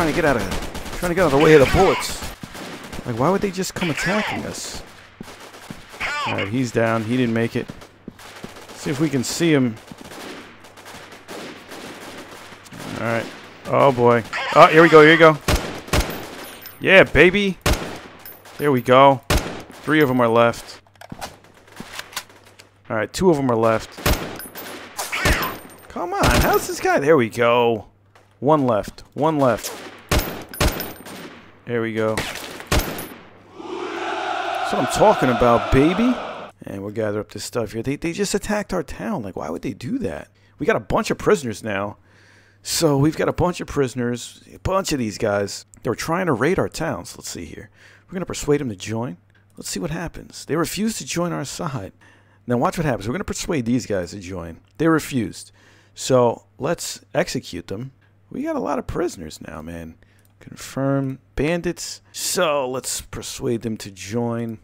trying to get out of the way of the bullets. Like, why would they just come attacking us? Alright, he's down. He didn't make it. See if we can see him. Alright. Oh, boy. Oh, here we go. Here we go. Yeah, baby. There we go. 3 of them are left. Alright, 2 of them are left. Come on. How's this guy? There we go. 1 left. 1 left. There we go. That's what I'm talking about, baby. And we'll gather up this stuff here. They just attacked our town. Like, why would they do that? We got a bunch of prisoners now. So we've got a bunch of prisoners. A bunch of these guys. They were trying to raid our towns. Let's see here. We're going to persuade them to join. Let's see what happens. They refused to join our side. Now watch what happens. We're going to persuade these guys to join. They refused. So let's execute them. We got a lot of prisoners now, man. Confirm bandits. So let's persuade them to join.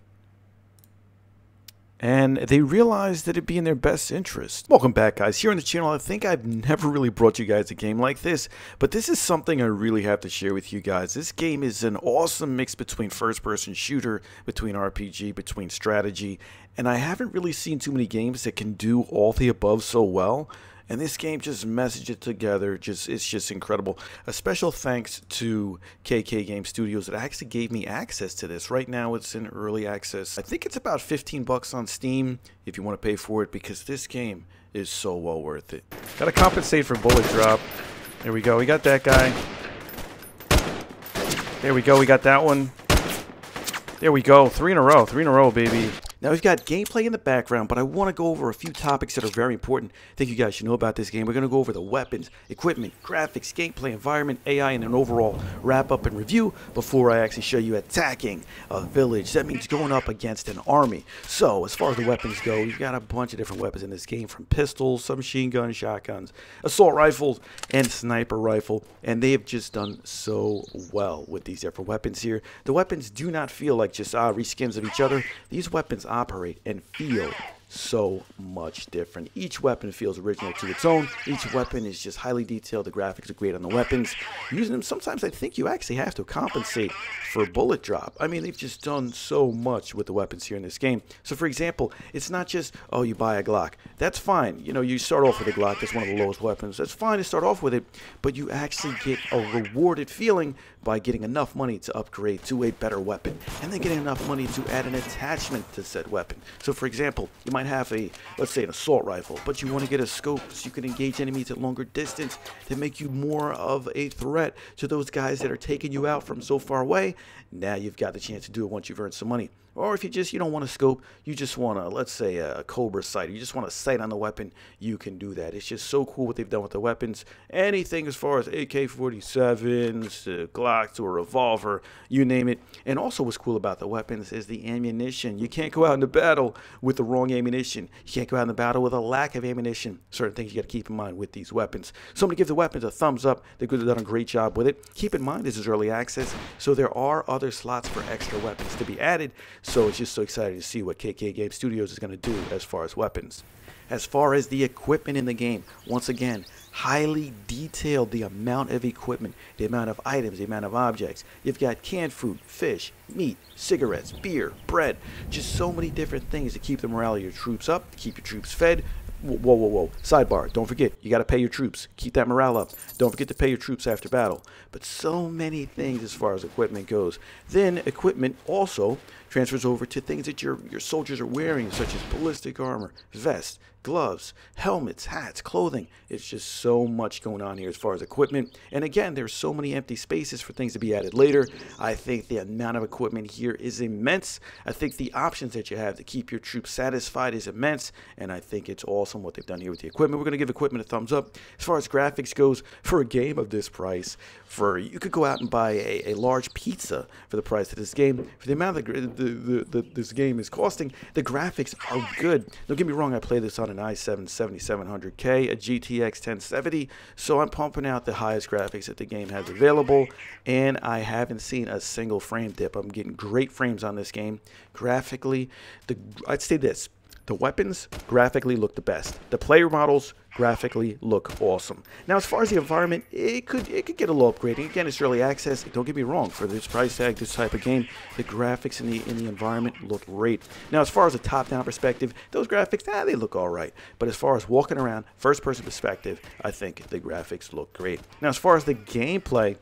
And they realized that it'd be in their best interest. Welcome back, guys. Here on the channel, I think I've never really brought you guys a game like this, but this is something I really have to share with you guys. This game is an awesome mix between first-person shooter, between RPG, between strategy, and I haven't really seen too many games that can do all the above so well. And this game just meshes it together. It's just incredible. A special thanks to KK Game Studios that actually gave me access to this. Right now it's in early access. I think it's about 15 bucks on Steam if you want to pay for it, because this game is so well worth it. Gotta compensate for bullet drop. There we go. We got that guy. There we go. We got that one. There we go. 3 in a row. 3 in a row, baby. Now, we've got gameplay in the background, but I want to go over a few topics that are very important. I think you guys should know about this game. We're going to go over the weapons, equipment, graphics, gameplay, environment, AI, and an overall wrap-up and review before I actually show you attacking a village. That means going up against an army. So, as far as the weapons go, we've got a bunch of different weapons in this game, from pistols, submachine guns, shotguns, assault rifles, and sniper rifle. And they have just done so well with these different weapons here. The weapons do not feel like just reskins of each other. These weapons operate and feel so much different. Each weapon feels original to its own. Each weapon is just highly detailed. The graphics are great on the weapons. Using them, sometimes I think you actually have to compensate for bullet drop. I mean, they've just done so much with the weapons here in this game. So, for example, it's not just, oh, you buy a Glock. That's fine. You know, you start off with a Glock. That's one of the lowest weapons. That's fine to start off with it, but you actually get a rewarded feeling by getting enough money to upgrade to a better weapon, and then getting enough money to add an attachment to said weapon. So, for example, you might have a, let's say, an assault rifle, but you want to get a scope so you can engage enemies at longer distance to make you more of a threat to those guys that are taking you out from so far away. Now you've got the chance to do it once you've earned some money. Or if you don't want a scope, you just want to, let's say, a Cobra sight, you just want a sight on the weapon, you can do that. It's just so cool what they've done with the weapons. Anything as far as AK-47s, Glocks, to a revolver, you name it. And also what's cool about the weapons is the ammunition. You can't go out into battle with the wrong ammunition. You can't go out in the battle with a lack of ammunition. Certain things you got to keep in mind with these weapons. So I'm going to give the weapons a thumbs up. They've done a great job with it. Keep in mind, this is early access, so there are other slots for extra weapons to be added. So it's just so exciting to see what KK Game Studios is going to do as far as weapons. As far as the equipment in the game, once again, highly detailed, the amount of equipment, the amount of items, the amount of objects. You've got canned food, fish, meat, cigarettes, beer, bread, just so many different things to keep the morale of your troops up, to keep your troops fed. Whoa. Sidebar, don't forget, you got to pay your troops. Keep that morale up. Don't forget to pay your troops after battle. But so many things as far as equipment goes. Then equipment also transfers over to things that your soldiers are wearing, such as ballistic armor, vests, gloves, helmets, hats, clothing. It's just so much going on here as far as equipment. And again, there's so many empty spaces for things to be added later. I think the amount of equipment here is immense. I think the options that you have to keep your troops satisfied is immense. And I think it's awesome what they've done here with the equipment. We're going to give equipment a thumbs up. As far as graphics goes, for a game of this price, you could go out and buy a large pizza for the price of this game. For the amount of this game is costing, the graphics are good. Don't get me wrong, I play this on an i7 7700K, a GTX 1070, so I'm pumping out the highest graphics that the game has available, and I haven't seen a single frame dip. I'm getting great frames on this game. Graphically, I'd say this. The weapons graphically look the best. The player models graphically look awesome. Now, as far as the environment, it could get a little upgrading. Again, it's early access. Don't get me wrong. For this price tag, this type of game, the graphics in the environment look great. Now, as far as a top-down perspective, those graphics, they look all right. But as far as walking around, first-person perspective, I think the graphics look great. Now, as far as the gameplay,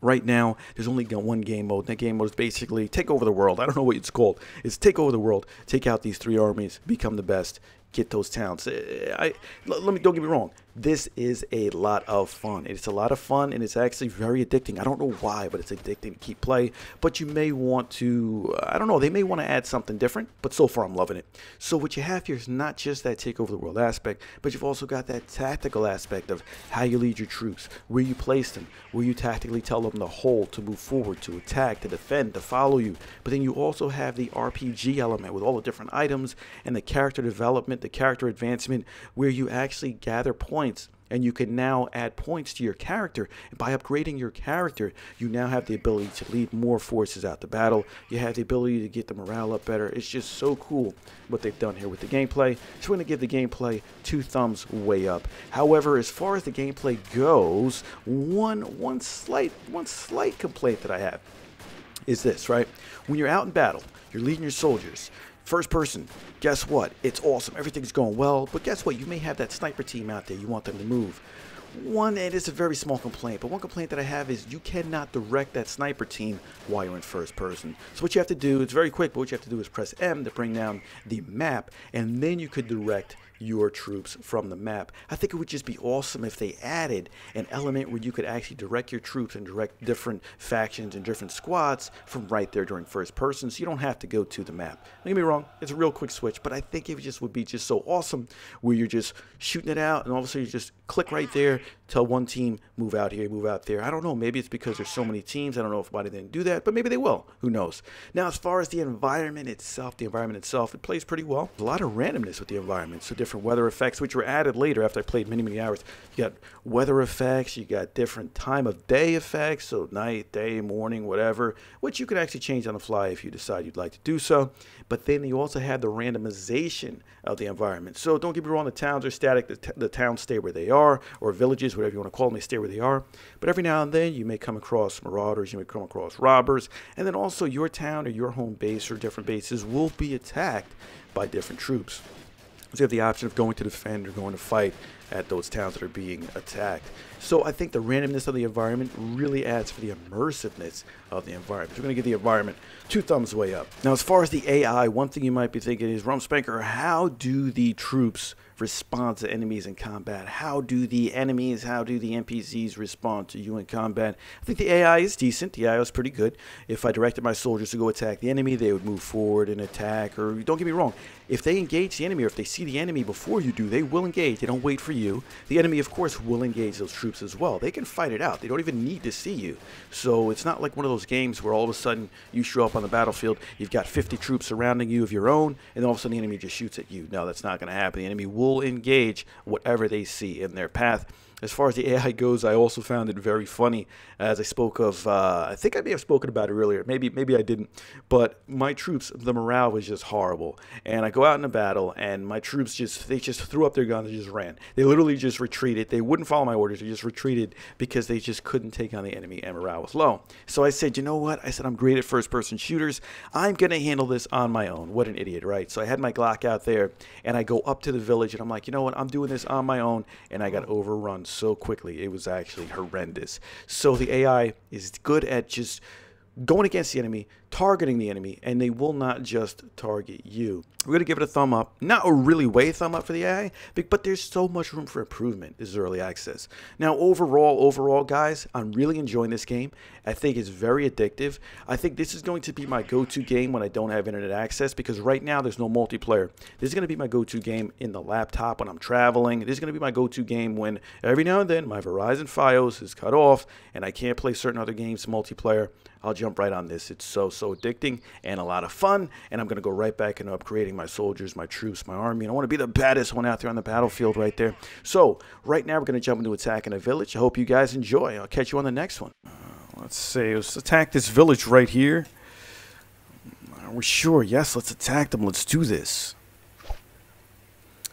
right now, there's only one game mode. That game mode is basically take over the world. I don't know what it's called. It's take over the world, take out these 3 armies, become the best, get those towns. Don't get me wrong. This is a lot of fun. It's a lot of fun, and it's actually very addicting. I don't know why, but it's addicting to keep play. But you may want to, I don't know, they may want to add something different, but so far I'm loving it. So what you have here is not just that take over the world aspect, but you've also got that tactical aspect of how you lead your troops, where you place them, where you tactically tell them to hold, to move forward, to attack, to defend, to follow you. But then you also have the RPG element with all the different items and the character development, the character advancement, where you actually gather points. And you can now add points to your character. And by upgrading your character, you now have the ability to lead more forces out to battle. You have the ability to get the morale up better. It's just so cool what they've done here with the gameplay. So we're going to give the gameplay 2 thumbs way up. However, as far as the gameplay goes, one slight complaint that I have is this, right? When you're out in battle, you're leading your soldiers. First person, guess what? It's awesome. Everything's going well. But guess what? You may have that sniper team out there. You want them to move. And it's a very small complaint, but one complaint that I have is you cannot direct that sniper team while you're in first person. So what you have to do, it's very quick, but what you have to do is press M to bring down the map, and then you could direct your troops from the map. I think it would just be awesome if they added an element where you could actually direct your troops and direct different factions and different squads from right there during first person, so you don't have to go to the map. Don't get me wrong, it's a real quick switch, but I think it just would be just so awesome where you're just shooting it out and all of a sudden you just click right there, tell one team move out here, move out there. I don't know, maybe it's because there's so many teams. I don't know if anybody didn't do that, but maybe they will. Who knows? Now, as far as the environment itself, it plays pretty well. A lot of randomness with the environment, so different weather effects, which were added later after I played many hours. You got weather effects, you got different time of day effects, so night, day, morning, whatever, which you could actually change on the fly if you decide you'd like to do so. But then you also have the randomization of the environment. So don't get me wrong, the towns are static, the towns stay where they are, or villages, whatever you want to call them, they stay where they are. But every now and then you may come across marauders, you may come across robbers, and then also your town or your home base or different bases will be attacked by different troops. So you have the option of going to defend or going to fight at those towns that are being attacked. So I think the randomness of the environment really adds for the immersiveness of the environment. So we're going to give the environment 2 thumbs way up. Now, as far as the AI, one thing you might be thinking is, Rumspanker, how do the troops respond to enemies in combat? How do the NPCs respond to you in combat? I think the AI is decent. The AI is pretty good. If I directed my soldiers to go attack the enemy, they would move forward and attack. Or don't get me wrong, if they engage the enemy or if they see the enemy before you do, they will engage. They don't wait for you. The enemy, of course, will engage those troops as well. They can fight it out. They don't even need to see you. So it's not like one of those games where all of a sudden you show up on the battlefield, you've got 50 troops surrounding you of your own, and then all of a sudden the enemy just shoots at you. No, that's not going to happen. The enemy will engage whatever they see in their path. As far as the AI goes, I also found it very funny. As I spoke of, I think I may have spoken about it earlier. Maybe I didn't. But my troops, the morale was just horrible. And I go out in a battle, and my troops they just threw up their guns and just ran. They literally just retreated. They wouldn't follow my orders. They just retreated because they just couldn't take on the enemy, and morale was low. So I said, you know what? I said, I'm great at first-person shooters. I'm going to handle this on my own. What an idiot, right? So I had my Glock out there, and I go up to the village, and I'm like, you know what? I'm doing this on my own, and I got overrun so quickly. It was actually horrendous. So the AI is good at just going against the enemy, targeting the enemy, and they will not just target you. We're going to give it a thumb up. Not a really way thumb up for the AI, but there's so much room for improvement. This is early access. Now, overall, guys, I'm really enjoying this game. I think it's very addictive. I think this is going to be my go-to game when I don't have internet access, because right now there's no multiplayer. This is going to be my go-to game in the laptop when I'm traveling. This is going to be my go-to game when every now and then my Verizon Fios is cut off and I can't play certain other games multiplayer. I'll jump right on this. It's so addicting and a lot of fun, and I'm going to go right back into upgrading my soldiers, my troops, my army, and I want to be the baddest one out there on the battlefield right there. So right now we're going to jump into attacking a village. I hope you guys enjoy. I'll catch you on the next one. Let's attack this village right here. Are we sure? Yes, let's attack them. Let's do this.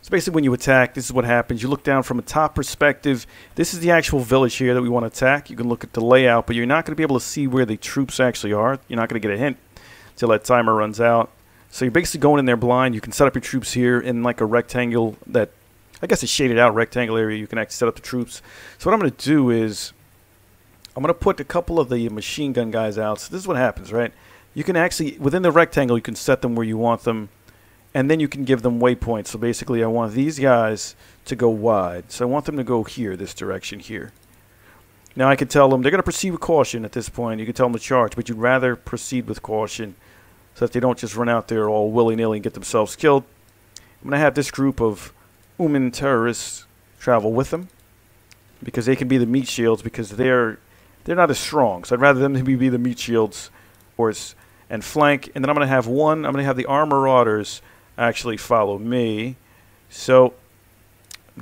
So basically when you attack, this is what happens. You look down from a top perspective. This is the actual village here that we want to attack. You can look at the layout, but you're not going to be able to see where the troops actually are. You're not going to get a hint until that timer runs out. So you're basically going in there blind. You can set up your troops here in like a rectangle that, I guess, a shaded out rectangle area. You can actually set up the troops. So what I'm going to do is I'm going to put a couple of the machine gun guys out. So this is what happens, right? You can actually, within the rectangle, you can set them where you want them. And then you can give them waypoints. So basically, I want these guys to go wide. So I want them to go here, this direction here. Now I could tell them, they're going to proceed with caution at this point. You can tell them to charge, but you'd rather proceed with caution so that they don't just run out there all willy-nilly and get themselves killed. I'm going to have this group of Uman terrorists travel with them because they can be the meat shields because they're not as strong. So I'd rather them be the meat shields, of course, and flank. And then I'm going to have the armor marauders actually follow me. So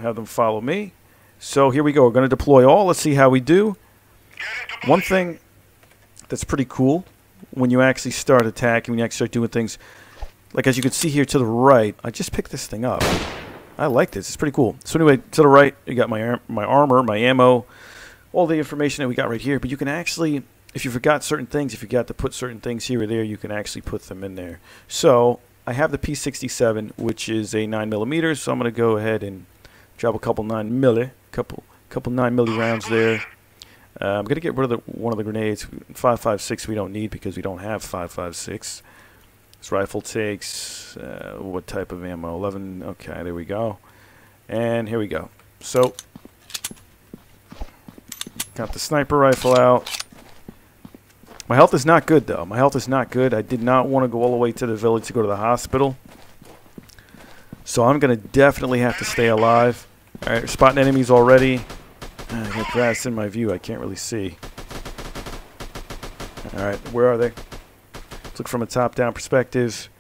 have them follow me. So here we go. We're going to deploy all. Let's see how we do. One thing that's pretty cool when you actually start attacking, when you actually start doing things, like as you can see here to the right, I just picked this thing up. I like this. It's pretty cool. So anyway, to the right, you got my armor, my ammo, all the information that we got right here. But you can actually, if you forgot certain things, if you got to put certain things here or there, you can actually put them in there. So I have the P67, which is a 9mm, so I'm going to go ahead and drop a couple 9mm, couple 9mm rounds there. I'm going to get rid of one of the grenades. 5.56 we don't need because we don't have 5.56. This rifle takes, what type of ammo? 11, okay, there we go. And here we go. So, got the sniper rifle out. My health is not good, though. My health is not good. I did not want to go all the way to the village to go to the hospital. So I'm going to definitely have to stay alive. All right, we're spotting enemies already. I got grass in my view. I can't really see. All right, where are they? Let's look from a top-down perspective.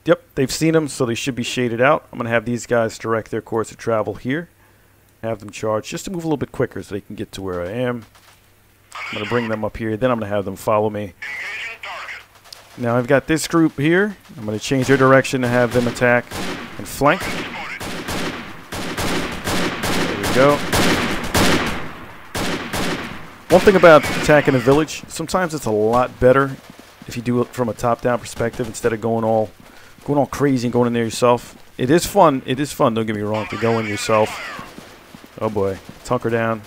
Yep, they've seen them, so they should be shaded out. I'm going to have these guys direct their course of travel here. Have them charge just to move a little bit quicker so they can get to where I am. I'm going to bring them up here. Then I'm going to have them follow me. Now I've got this group here. I'm going to change their direction to have them attack and flank. There we go. One thing about attacking a village, sometimes it's a lot better if you do it from a top-down perspective instead of going all crazy and going in there yourself. It is fun. It is fun, don't get me wrong, to go in yourself. Oh boy. Hunker down.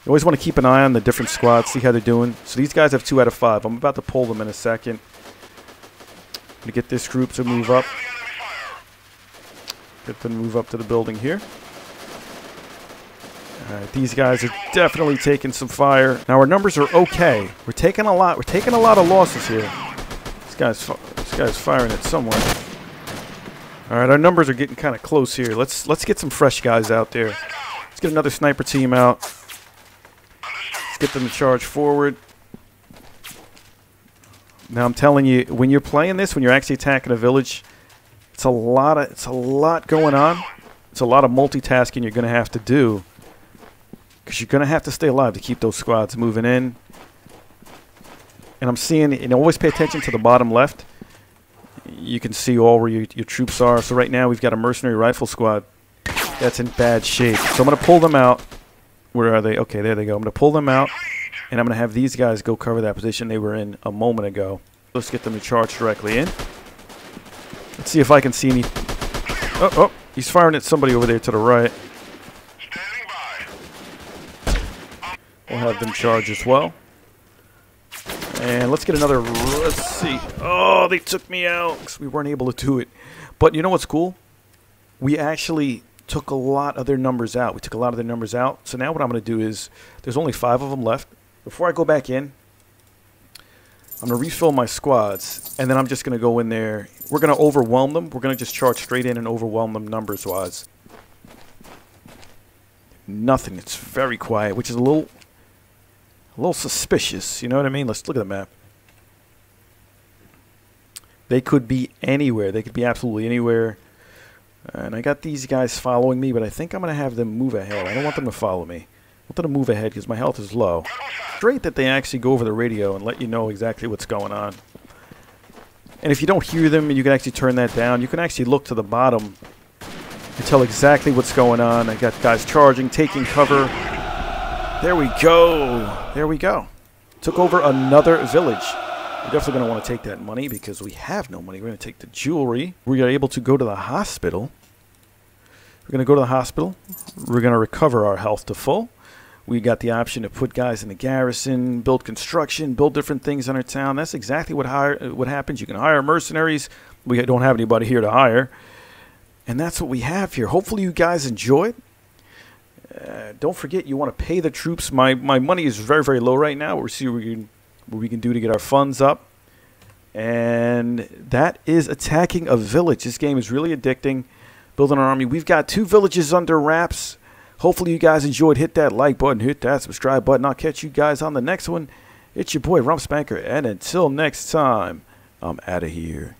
You always want to keep an eye on the different squads, see how they're doing. So these guys have 2 out of 5. I'm about to pull them in a second. I'm going to get this group to move up. Get them to move up to the building here. Alright, these guys are definitely taking some fire. Now our numbers are okay. We're taking a lot of losses here. This guy's firing at someone. Alright, our numbers are getting kind of close here. Let's get some fresh guys out there. Let's get another sniper team out. Let's get them to charge forward. Now I'm telling you, when you're playing this, when you're actually attacking a village, it's a lot going on. It's a lot of multitasking you're going to have to do. Because you're going to have to stay alive to keep those squads moving in. And I'm seeing, and always pay attention to the bottom left. You can see all where your troops are. So right now we've got a mercenary rifle squad that's in bad shape. So I'm going to pull them out. Where are they? Okay, there they go. I'm going to pull them out. And I'm going to have these guys go cover that position they were in a moment ago. Let's get them to charge directly in. Let's see if I can see any. Oh, he's firing at somebody over there to the right. We'll have them charge as well. And let's get another. Let's see. Oh, they took me out because we weren't able to do it. But you know what's cool? We actually took a lot of their numbers out. So now what I'm going to do is, there's only 5 of them left. Before I go back in, I'm going to refill my squads. And then I'm just going to go in there. We're going to overwhelm them. We're going to just charge straight in and overwhelm them numbers-wise. Nothing. It's very quiet, which is a little suspicious, you know what I mean? Let's look at the map. They could be anywhere. They could be absolutely anywhere. And I got these guys following me, but I think I'm going to have them move ahead. I don't want them to follow me. I want them to move ahead because my health is low. It's great that they actually go over the radio and let you know exactly what's going on. And if you don't hear them, you can actually turn that down. You can actually look to the bottom and tell exactly what's going on. I got guys charging, taking cover. There we go. There we go. Took over another village. We're definitely going to want to take that money because we have no money. We're going to take the jewelry. We are able to go to the hospital. We're going to go to the hospital. We're going to recover our health to full. We got the option to put guys in the garrison, build construction, build different things in our town. That's exactly what happens. You can hire mercenaries. We don't have anybody here to hire. And that's what we have here. Hopefully you guys enjoyed. Don't forget, you want to pay the troops. My money is very, very low right now. We'll see what we can do to get our funds up. And that is attacking a village. This game is really addicting. Building an army. We've got 2 villages under wraps. Hopefully you guys enjoyed. Hit that like button. Hit that subscribe button. I'll catch you guys on the next one. It's your boy, Rump Spanker. And until next time, I'm out of here.